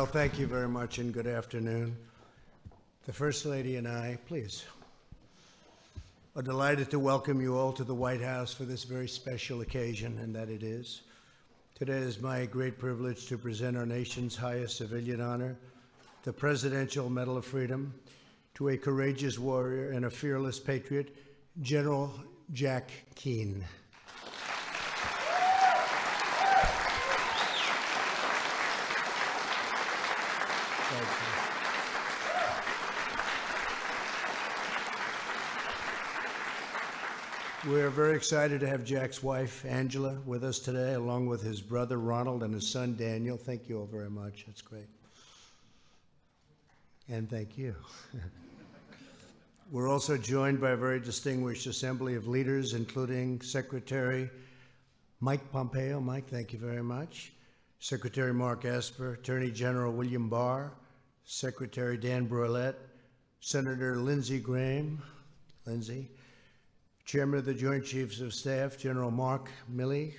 Well, thank you very much and good afternoon. The First Lady and I, please, are delighted to welcome you all to the White House for this very special occasion, and that it is. Today is my great privilege to present our nation's highest civilian honor, the Presidential Medal of Freedom, to a courageous warrior and a fearless patriot, General Jack Keane. We're very excited to have Jack's wife, Angela, with us today, along with his brother, Ronald, and his son, Daniel. Thank you all very much. That's great. And thank you. We're also joined by a very distinguished assembly of leaders, including Secretary Mike Pompeo. Mike, thank you very much. Secretary Mark Esper, Attorney General William Barr, Secretary Dan Brouillette, Senator Lindsey Graham, Lindsey, Chairman of the Joint Chiefs of Staff, General Mark Milley.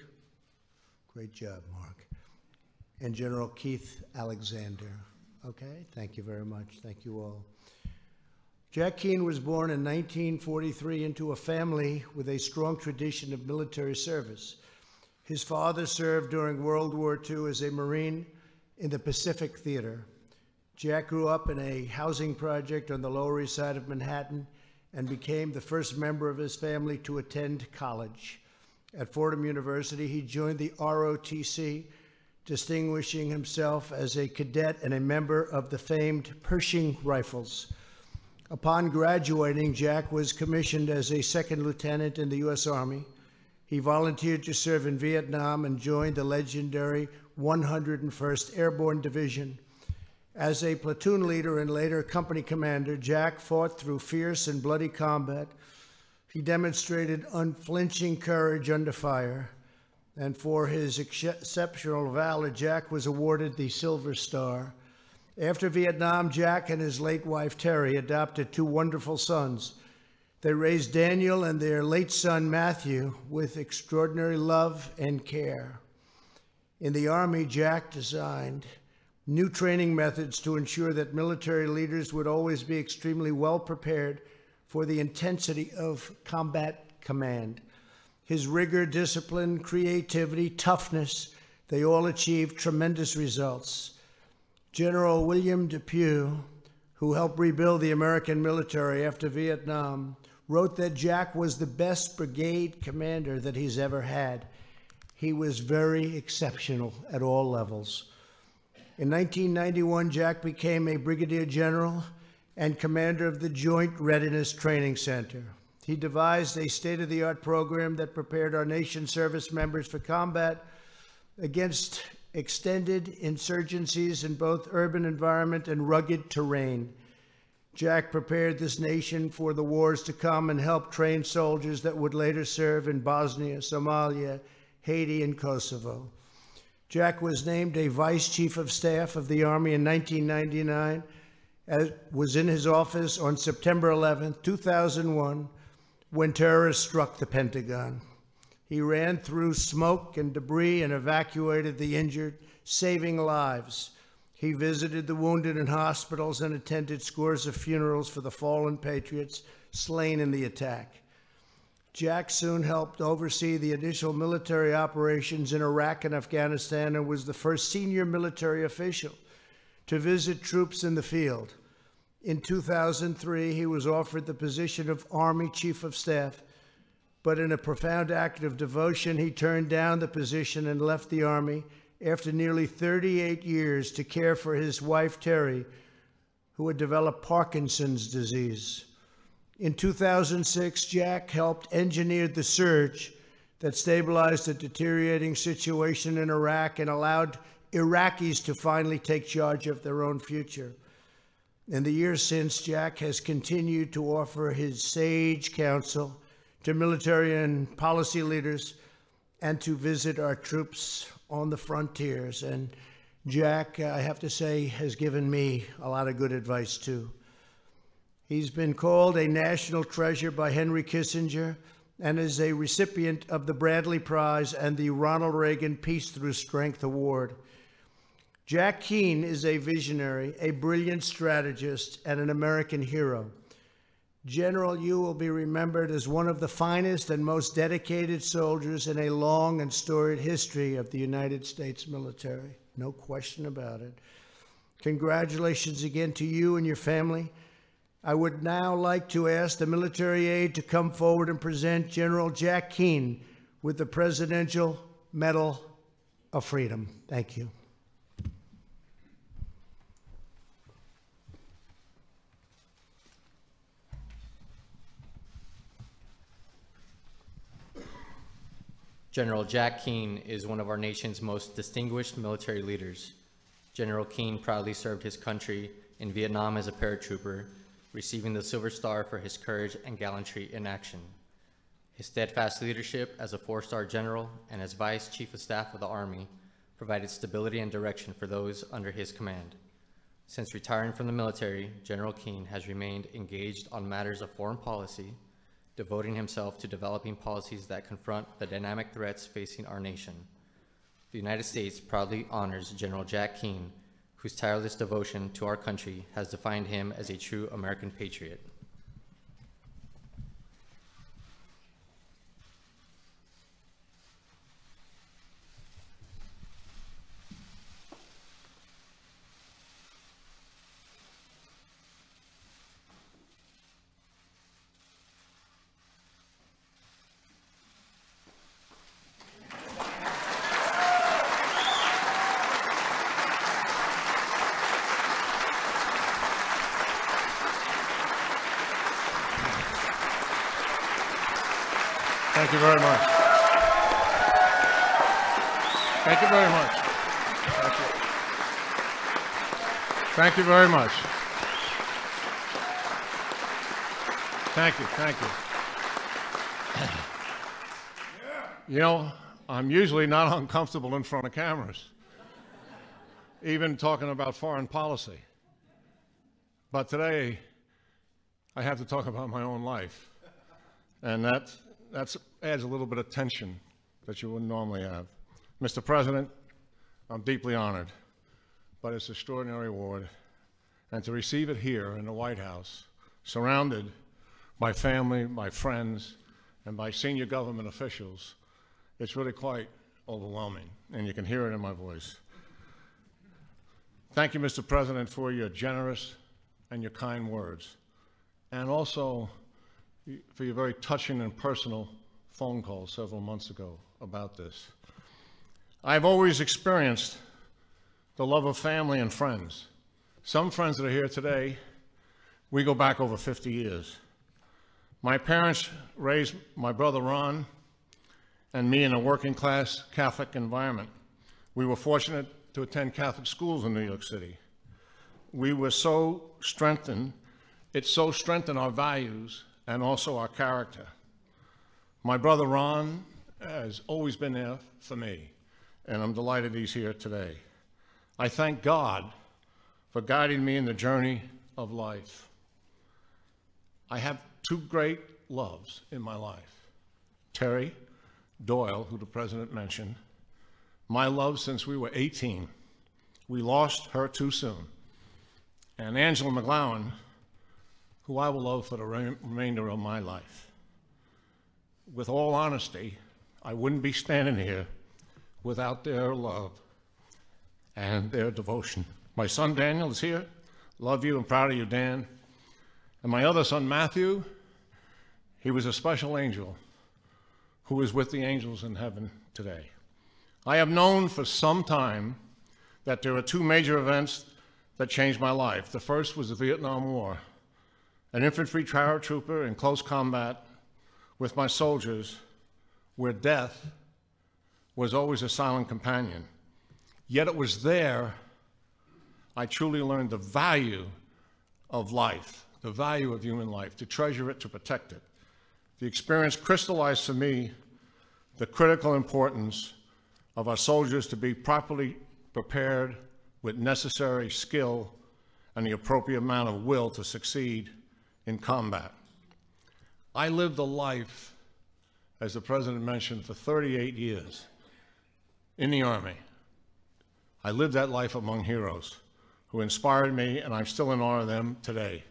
Great job, Mark. And General Keith Alexander. Okay, thank you very much. Thank you all. Jack Keane was born in 1943 into a family with a strong tradition of military service. His father served during World War II as a Marine in the Pacific Theater. Jack grew up in a housing project on the Lower East Side of Manhattan and became the first member of his family to attend college. At Fordham University, he joined the ROTC, distinguishing himself as a cadet and a member of the famed Pershing Rifles. Upon graduating, Jack was commissioned as a second lieutenant in the U.S. Army. He volunteered to serve in Vietnam and joined the legendary 101st Airborne Division. As a platoon leader and later company commander, Jack fought through fierce and bloody combat. He demonstrated unflinching courage under fire, and for his exceptional valor, Jack was awarded the Silver Star. After Vietnam, Jack and his late wife, Terry, adopted two wonderful sons. They raised Daniel and their late son, Matthew, with extraordinary love and care. In the Army, Jack designed new training methods to ensure that military leaders would always be extremely well prepared for the intensity of combat command. His rigor, discipline, creativity, toughness, they all achieved tremendous results. General William Depew, who helped rebuild the American military after Vietnam, wrote that Jack was the best brigade commander that he's ever had. He was very exceptional at all levels. In 1991, Jack became a brigadier general and commander of the Joint Readiness Training Center. He devised a state-of-the-art program that prepared our nation's service members for combat against extended insurgencies in both urban environment and rugged terrain. Jack prepared this nation for the wars to come and helped train soldiers that would later serve in Bosnia, Somalia, Haiti, and Kosovo. Jack was named a Vice Chief of Staff of the Army in 1999, was in his office on September 11, 2001, when terrorists struck the Pentagon. He ran through smoke and debris and evacuated the injured, saving lives. He visited the wounded in hospitals and attended scores of funerals for the fallen patriots slain in the attack. Jack soon helped oversee the initial military operations in Iraq and Afghanistan and was the first senior military official to visit troops in the field. In 2003, he was offered the position of Army Chief of Staff, but in a profound act of devotion, he turned down the position and left the Army after nearly 38 years to care for his wife, Terry, who had developed Parkinson's disease. In 2006, Jack helped engineer the surge that stabilized a deteriorating situation in Iraq and allowed Iraqis to finally take charge of their own future. In the years since, Jack has continued to offer his sage counsel to military and policy leaders and to visit our troops on the frontiers. And Jack, I have to say, has given me a lot of good advice too. He's been called a national treasure by Henry Kissinger and is a recipient of the Bradley Prize and the Ronald Reagan Peace Through Strength Award. Jack Keane is a visionary, a brilliant strategist, and an American hero. General, you will be remembered as one of the finest and most dedicated soldiers in a long and storied history of the United States military. No question about it. Congratulations again to you and your family. I would now like to ask the military aide to come forward and present General Jack Keane with the Presidential Medal of Freedom. Thank you. General Jack Keane is one of our nation's most distinguished military leaders. General Keane proudly served his country in Vietnam as a paratrooper, receiving the Silver Star for his courage and gallantry in action. His steadfast leadership as a four-star general and as Vice Chief of Staff of the Army provided stability and direction for those under his command. Since retiring from the military, General Keane has remained engaged on matters of foreign policy, devoting himself to developing policies that confront the dynamic threats facing our nation. The United States proudly honors General Jack Keane, whose tireless devotion to our country has defined him as a true American patriot. Thank you very much. Thank you very much. Thank you. Thank you very much. Thank you, thank you. You know, I'm usually not uncomfortable in front of cameras, even talking about foreign policy. But today, I have to talk about my own life. And that adds a little bit of tension that you wouldn't normally have. Mr. President, I'm deeply honored by this extraordinary award, and to receive it here in the White House, surrounded by family, by friends, and by senior government officials, it's really quite overwhelming, and you can hear it in my voice. Thank you, Mr. President, for your generous and your kind words, and also for your very touching and personal phone call several months ago about this. I've always experienced the love of family and friends. Some friends that are here today, we go back over 50 years. My parents raised my brother Ron and me in a working class Catholic environment. We were fortunate to attend Catholic schools in New York City. We were so strengthened, it so strengthened our values and also our character. My brother Ron has always been there for me, and I'm delighted he's here today. I thank God for guiding me in the journey of life. I have two great loves in my life. Terry Doyle, who the President mentioned, my love since we were 18. We lost her too soon. And Angela McGlowan, who I will love for the remainder of my life. With all honesty, I wouldn't be standing here without their love and their devotion. My son Daniel is here. Love you and proud of you, Dan. And my other son Matthew, he was a special angel who is with the angels in heaven today. I have known for some time that there are two major events that changed my life. The first was the Vietnam War. An infantry paratrooper in close combat with my soldiers, where death was always a silent companion. Yet it was there I truly learned the value of life, the value of human life, to treasure it, to protect it. The experience crystallized for me the critical importance of our soldiers to be properly prepared with necessary skill and the appropriate amount of will to succeed in combat. I lived a life, as the President mentioned, for 38 years in the Army, I lived that life among heroes who inspired me, and I'm still in awe of them today.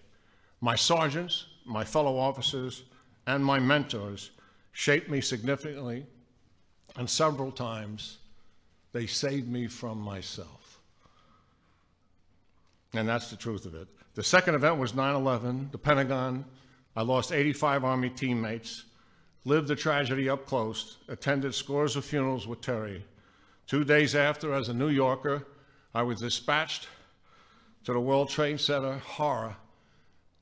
My sergeants, my fellow officers, and my mentors shaped me significantly, and several times they saved me from myself. And that's the truth of it. The second event was 9/11, the Pentagon. I lost 85 Army teammates, lived the tragedy up close, attended scores of funerals with Terry. 2 days after, as a New Yorker, I was dispatched to the World Trade Center, horror,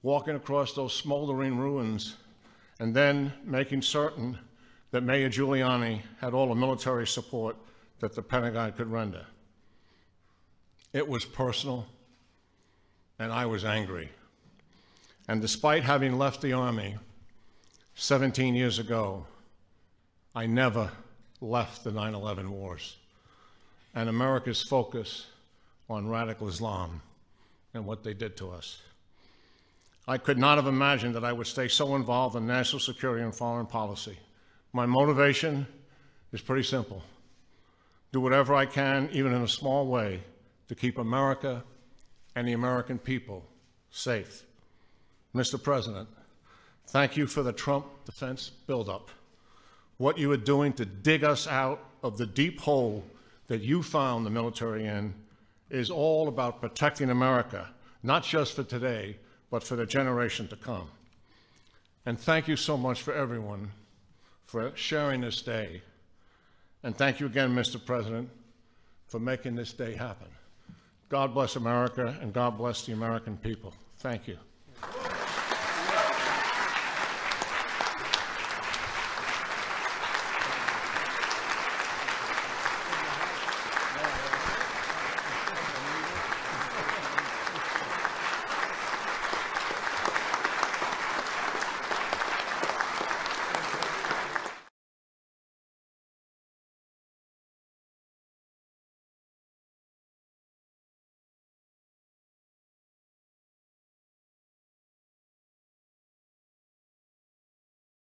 walking across those smoldering ruins, and then making certain that Mayor Giuliani had all the military support that the Pentagon could render. It was personal, and I was angry. And despite having left the Army 17 years ago, I never left the 9/11 wars and America's focus on radical Islam and what they did to us. I could not have imagined that I would stay so involved in national security and foreign policy. My motivation is pretty simple. Do whatever I can, even in a small way, to keep America and the American people safe. Mr. President, thank you for the Trump defense buildup. What you are doing to dig us out of the deep hole that you found the military in is all about protecting America, not just for today, but for the generation to come. And thank you so much for everyone for sharing this day. And thank you again, Mr. President, for making this day happen. God bless America, and God bless the American people. Thank you.